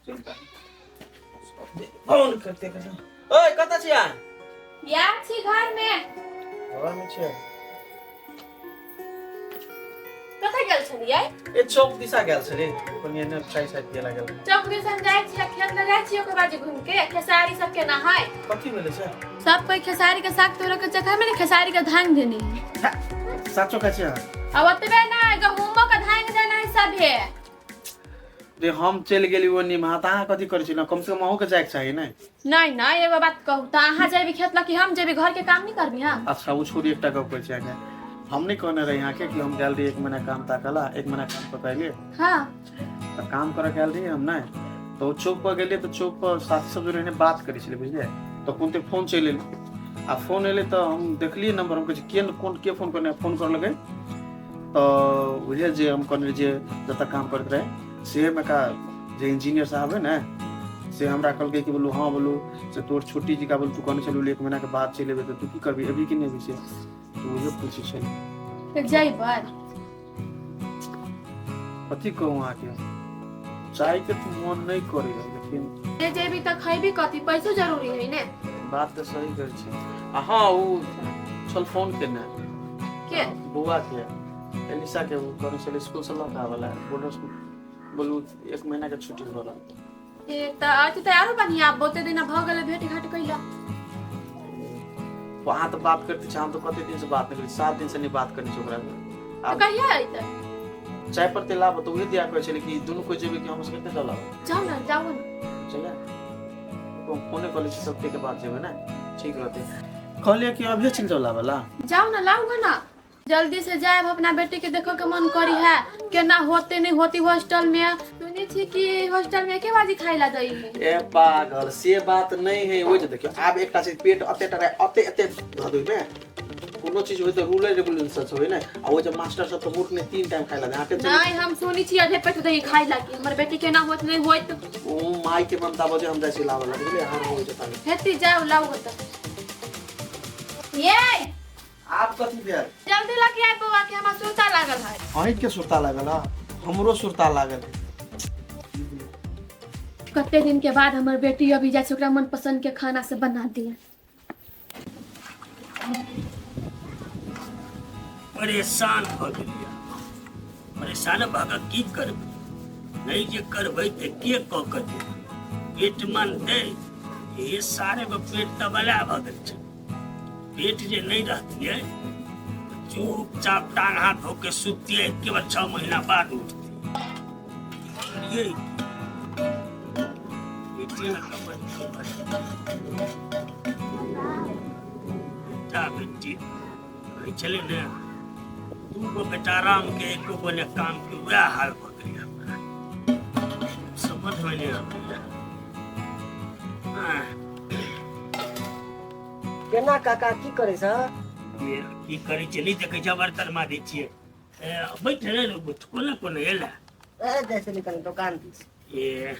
चिंता फोन करते करते ओए कता छिया या छी घर में घर में छिया कतै गेल छलियै ए चौक दिशा गेल छले कोनी ने चाय साइड के लागल चौक दिसन जाय छी खेत में जाय छी ओकर बाद घूम के खेसारी सब के नहाय कथि भेले छ सब कोई खेसारी के साग तोड़ के चखा में खेसारी का धान देनी साचो का छिया अब ओतबे ना गहुमो का धान देना है सब है रे हम चल गेली ओनी माता कथि करै छी ना कम से कम अहू के जाय के चाहिए ना नहीं ना एगो बात कहू त अहां जेबी खेत ला कि हम जेबी घर के काम नहीं करबी हम अच्छा वो छोरी एकटा गप कहै छी आगे हम नहीं कहने रही यहाँ के कि हम गैल रही 1 महीना काम ताकला 1 महीना काम पकैले हां तो काम करे गैल रही हम ना तो चौक पर गेलिए तो चौक पर साथी सब रहने बात करै छले बुझलिए तो कोनते फोन चल एले आ फोन एले तो हम देखलिए नंबर हम कहै के कोन के फोन करने फोन कर लगे तो बुझे जे हम कहने जे जत काम करत रहे से में का जे इंजीनियर साहब है ना से हमरा कहल के कि बोलू हां बोलू से तोर छोटी जी का बोल तू कहने चलू 1 महीना के बाद चले तो तू की करबी अभी कि नहीं अभी से तो वो पूछी छै एक जाई पर कथि कहूं आके चाय के तू मन नहीं करे लेकिन जे जेबी त खइबी कथि पैसो जरूरी है ने बात तो सही कर छी हां वो चल फोन करना के बुआ के एलिसा के वो कहने चले स्कूल से लौटा वाला बोलो बोलू 1 महीना के छुट्टी होला ए त आज त आरो बढ़िया बहुते दिन भ गेले भेट घाट कइला वहां तो बात करते छ हम तो कते दिन से बात नहीं करी 7 दिन से नहीं बात करनी छोकरा तो कहिया आइत चाय पर तेला तो उहे दिया कहै छले कि दुनु को जेबे कि हम से केते चला जाओ ना चलिए तो फोन कर ले सब के बात जेबे ना ठीक रहते कहलिए कि अभी चल चला वाला जाओ ना लाऊंगा ना जल्दी से जाए अपना बेटी के देखो के मन करी है केना होते नहीं होती हॉस्टल में सुनी थी कि हॉस्टल में के बाजी खाइला दई है ए पागल से बात नहीं है ओइ जे देखियो आब एकटा से पेट अते धदुई में कोनो चीज होय तो रूल रेगुलेशंस होय ना आ ओ जे मास्टर सब तो मुठ में 3 टाइम खाइला दे आके नहीं हम सुनी थी अधे पेट दही खाइला कि हमर बेटी केना होत नहीं होत ओ माई के ममता बजे हम जैसे लावला बुझले हां हो जता हेती जाओ लाओ होता ये आप कथि भेल जल्दी लगे आइ बउआ के हमरा सुरता लागल है अहिं के सुरता लागल हमरो सुरता लागल कते दिन के बाद हमर बेटी अभी जाय छै ओकरा मन पसंद के खाना से बना दिया परेशान भ गेलियै परेशान भ के की करबै नहीं जे करबै त के क के दे पेट मन दे ये सारे में पेट तबला भ गेल छै पेट जे नहीं रहतियै चुपचाप टांग हाथ धो के सुतियै केवल 6 महीना बाद उठतियै ये बेटी चले ने तुमको बेटा राम के एक बने काम के वह हाल हो गया समझ में नहीं केना काका की करे छ ये की करे चली देखे जबरदस्त मा दै छियै बैठ रे कोना कोना एला ए जैसे निकल दुकान दिस ये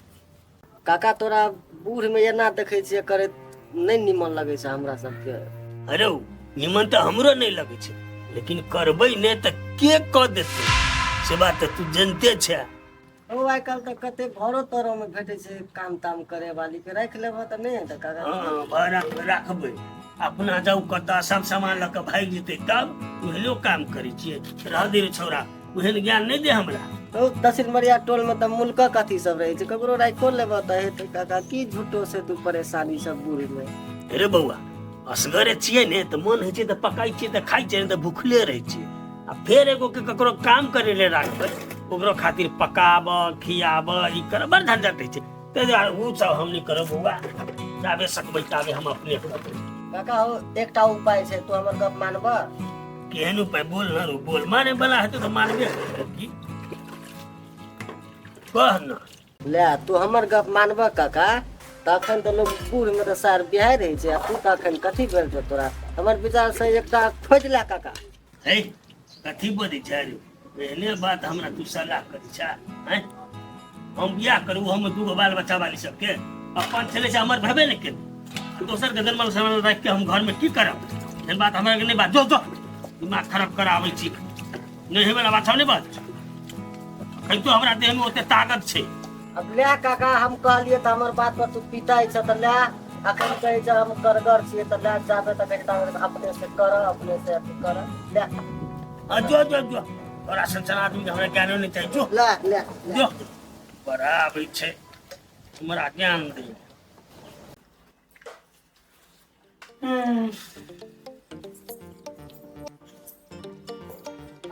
काका तोरा बूढ़ में एना देखे छियै करे नहीं निमन लगे छ हमरा सबके अरे निमन तो हमरो नहीं लगे छै लेकिन करबै ने त के क देतै से बात तो तू जानते छै ओ आइ काल त कते घरो तोरो में भेटे छै काम ताम करे वाली के राख लेबो त नहीं त काका हां भाड़ा राखबै अपना जाऊ कता सब सामान ल के भाग जेतै तब उहेलो काम करै छियै रह दे छोरा उहेन ज्ञान नहीं दे हमरा तो दसिलमरिया टोल में त मुल्क कथी सब रहे छै ककरो राखो लेबो त हेतै काका की झूठो से तू परेशानी सब बूढ़ में अरे बउआ असगरे छियै ने त मन होइ छै त पकाइ छियै त खाइ छियै त भूखले रहै छियै आ फेर एगो के ककरो काम करे ले राखबै ओकरो खातिर पकाब खियाब ई कर बड़ झंझट होइ छै ते उ सब हम नहीं करब बउआ जाबे सकबै ताबे हम अपने करबै काका हो एकटा उपाय छै तू हमर गप मानबा केहन उपाय बोल ना रो बोल माने वाला हेतै त मानबे करबी कह ना ले तू हमर गप मानबा काका तखन तो लोग बूढ़ में तो सार बिहार रहे छै तू तखन कथी भेल छौ तोरा हमर विचार से एकटा खोज ले काका हे कथी बोलै छै रे एहने बात हमरा तू सलाह करै छै हैं हम बियाह करू हम दूगो बाल बच्चा वाली सबके अपन छले से हमर भबे नहीं केल दोसर के जन्मल सामान राख के हम घर में की करब एहन बात हमरा के नहीं बात जो दिमाग खराब कराबै छी नहीं हेबे बात सब नहीं बात कहीं तो हमरा देह में ओते ताकत छै अब ले काका हम कहलिए त हमर बात पर तू पिटाई छ त ले अखन कहे छ हम करगर छिए त ले जाबे त कहता अपने से कर अपने से अथी कर ले जो जो जो और संसार आदमी के हमरा ज्ञान नहीं चाहिए जो ले ले जो बराबर छे तुम्हारा ज्ञान दे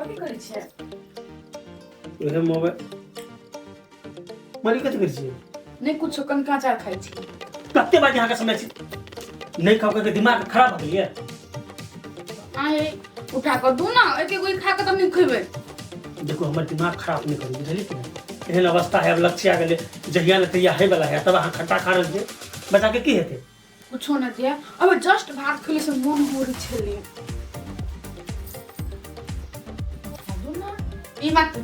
कथी करै छै ओहे मोबाइल मालिक कथी करै छियै नहीं कुछ कनका अचार खाई छी कते बार यहाँ का समय नहीं खाओ के दिमाग खराब हो गया आए उठा कर दू ना एक एक खा के तब नहीं खेबै देखो हमारे दिमाग खराब नहीं करू बुझलिए कि नहीं एहन अवस्था है अब लक्ष्य आ गए जहिया ने तहिया है वाला है तब अहाँ खट्टा खा रहे बच्चा के की हेते कुछो नहीं दिया अब जस्ट भात खेले से मन हो रही छले दू ना ई बात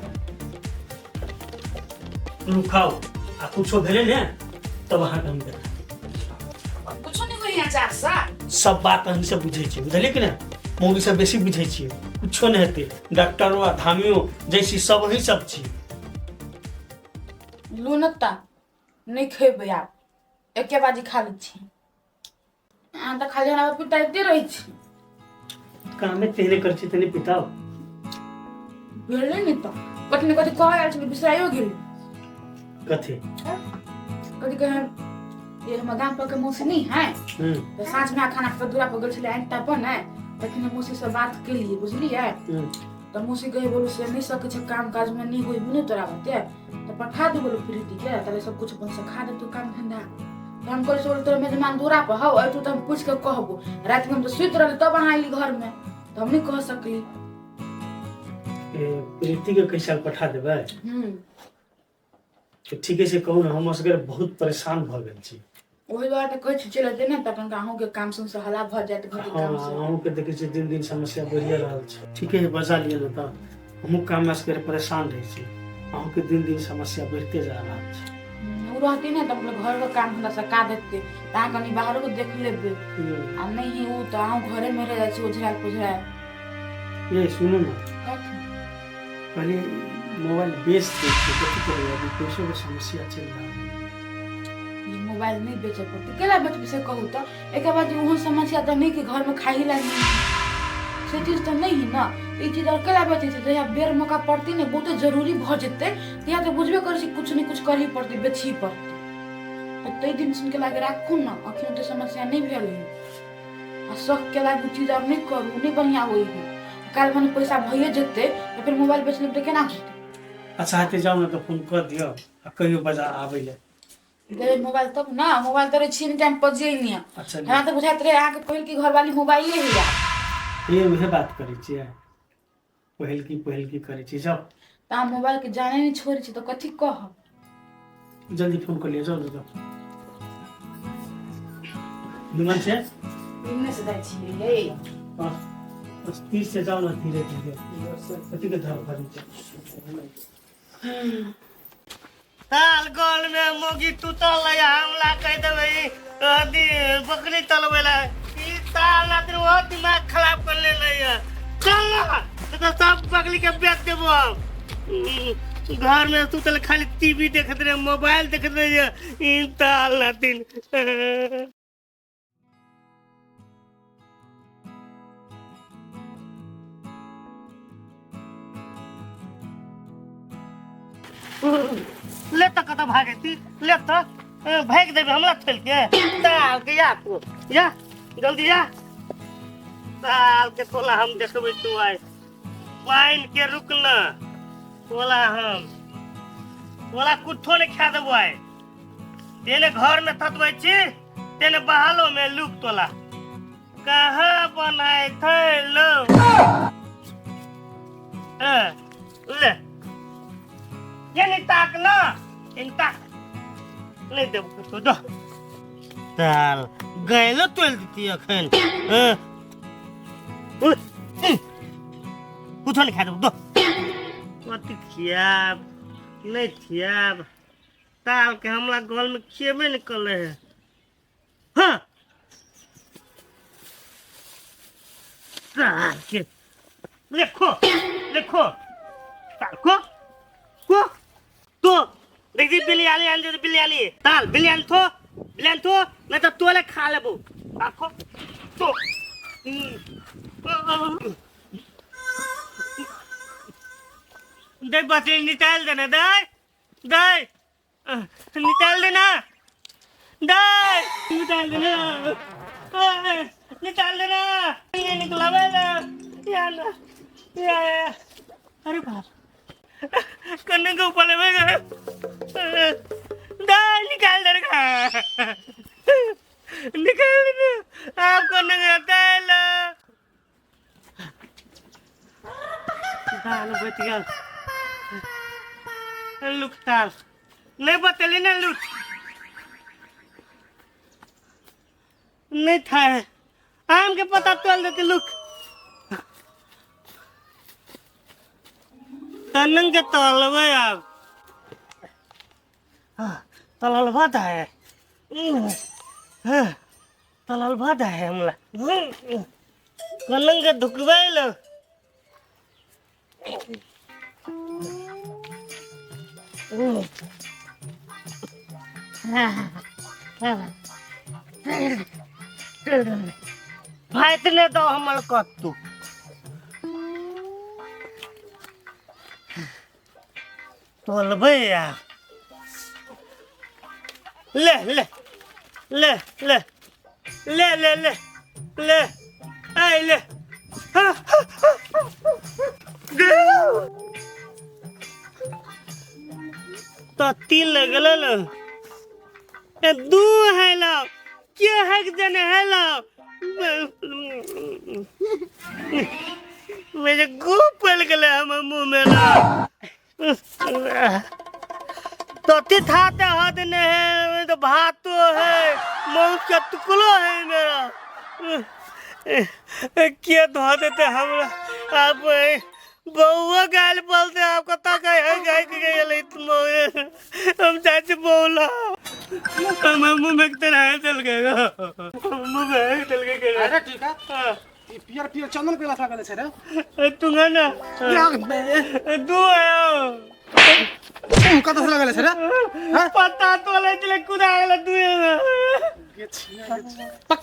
तू खाओ आ कुछो भेले ने तब अहाँ के हम दे कुछो नहीं होई अचार सा सब बात हम से बुझे छी बुझलिए कि नहीं मौगी से बेसी बुझे छी कुछो नहीं हेते डॉक्टरो आ धामियो जैसी सब ही सब छी लूनता नहीं खेबै आप एके बाजी खा लै छी अहाँ तऽ खाली हमरा पिटाइते रहै छी कामे तेने कर छी तने पिताओ भेलै नहीं तो कथी ने कथी कह आयल छलै बिसराइयो गेल कथे कथी कहे ये हमर गाम पर के मौसी नहीं है तो साँझ में खाना के दूरा पर गेल छलै आंटा पर ने तखन मौसी से बात केलिए बुझलिए तो मौसी कहे बोलो से नहीं सके छै काम काज में नहीं होई बुने तोरा बते तो पठा दे बोलो प्रीति के ताले सब कुछ अपन सिखा दे तू काम धंधा तो हम कहले बोलो तोरा मेजमान दूरा पर हौ ऐतू तो हम पूछ के कहबो रात में हम तो सुत रहल तब अहाँ आइली घर में तो हम नहीं कह सकली प्रीति के कैसा पठा देबै तो ठीके से कहू ना हम असगर बहुत परेशान भ गेल छी ओही बात कहै छी चल दे ने तखन अहूँ के काम से हला भ जात घर के काम से अहूँ के देखे छी दिन दिन समस्या बढ़िए रहल छै ठीके है बजा लिए न त हमहू काम असगर परेशान रहे छी अहूँ के दिन दिन समस्या बढ़ते जा रहल छै उ रहती ने त अपने घर का काम धंधा सका देते ता कनी बाहर को देख लेबे आ नहीं उ त अहूँ घरे में रह जाय छी ओझराल पुझराल ये सुनो ना पहले मोबाइल बेच देते कथी करे अभी पैसों की समस्या चल रहा है ये मोबाइल नहीं बेचे पड़ते केला बेच से कहू तो एक बार वो समस्या तो नहीं कि घर में खाई ला नहीं से चीज तो नहीं है ना ये चीज और केला बेचे से जया बेर मौका पड़ती ने बहुत जरूरी भ जते या तो बुझबे कर छी कुछ नहीं कुछ करही पड़ती बेची पड़ती तो तई दिन सुन के लागे राखू ना अखन तो समस्या नहीं भेल है आ शौक के लागे चीज और नहीं करू नहीं बढ़िया होई है काल भने पैसा भइए जते तो फिर मोबाइल बेच लेब तो केना होते अच्छा हाथे जाओ ना तो फोन कर दियो आ कहियो बाजार आबै ले दे मोबाइल तब ना मोबाइल तोरे छीन टाइम पर जे नहीं अच्छा हमरा तो बुझाइत रहे आके पहिल की घर वाली मोबाइल ही यार ये वह बात करे छी पहल की करे छी जाओ ता मोबाइल के जाने नहीं छोड़ छी तो कथी कह जल्दी फोन कर लिया जाओ जाओ निमन से इनने से दाई छी ये बस तीर से जाओ ना धीरे धीरे कथी के धार भरी ताल गोल में मोगी टूटल है हमला कह देबै अदी बकरी तलबेला ई ताल ना तेरे वो दिमाग खराब कर ले है चल ना तो सब बकरी के बेच देबो घर में तू तले खाली टीवी देखत रहे मोबाइल देखत रहे ई ताल ना दिन ले तो कत भागे ती ले तो भाग देबे हमला थल के ताल के या तू या जल्दी या ताल के तोला हम देखबे तू आइ पाइन के रुक न तोला हम तोला कुठो ने खा देबो आइ तेने घर में थतबै छी तेने बहालो में लुक तोला कहां बनाए थे लो ले ये नहीं ताक ना इन ताक नहीं दे तो दो ताल गैलो तोल दी अखन कुछ नहीं खा दो मत खियाब नहीं खियाब ताल के हमला गोल में खेबे निकले है हाँ ताल के लिखो लिखो ताल को तो देखी बिरयानी आन दे बिरयानी ताल बिरयानी थो नहीं तो तोले खा लेबो आखो तो दे बतली निकाल देना दे निकाल देना निकाल देना ये निकला यार अरे बाप करने के ऊपर निकाल देना निकाल देना आप करने का तेल दाल बच गया लुक ताल नहीं बतली ना लुट नहीं था आम के पता तोल देते लुक तनंग के तलवा यार तलल भात है तलल भात है हमला कनंग के धुकवे लो भाई इतने तो हमल कत्तू तोल भैया ले ले ले ले ले ले ले ले आई ले तो तीन लगल ए दू है लो क्या है कि जने है लो मेरे गुप पल गले हम मुंह में ला तो तिथाते हाथ ने है तो भात तो है मौत का टुकड़ो है मेरा क्या धो देते हम आप बउआ गाल बोलते आपको तक है गाय के गए तुम हम चाचे बोला हम मुंह में तरह चल गए मुंह में चल गए अरे ठीक है पियर पियर चंदन के लगा छे रे तुम ना दू आयो तुम का तो लगा छे रे पता तो ले चले कुदा गला दू पक